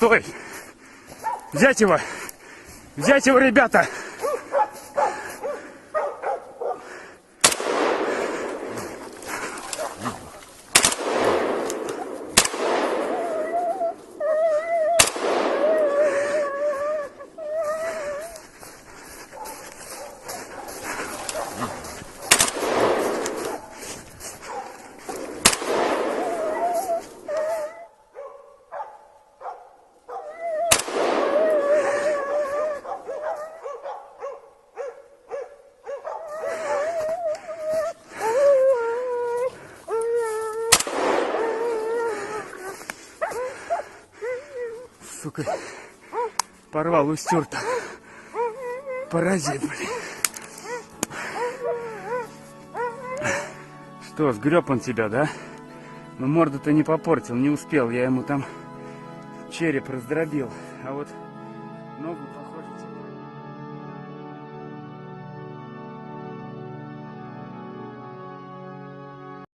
Стой! Взять его! Взять его, ребята! Сука, порвал устюр-то. Паразит, блин. Что, сгреб он тебя, да? Но морду-то не попортил, не успел. Я ему там череп раздробил. А вот ногу...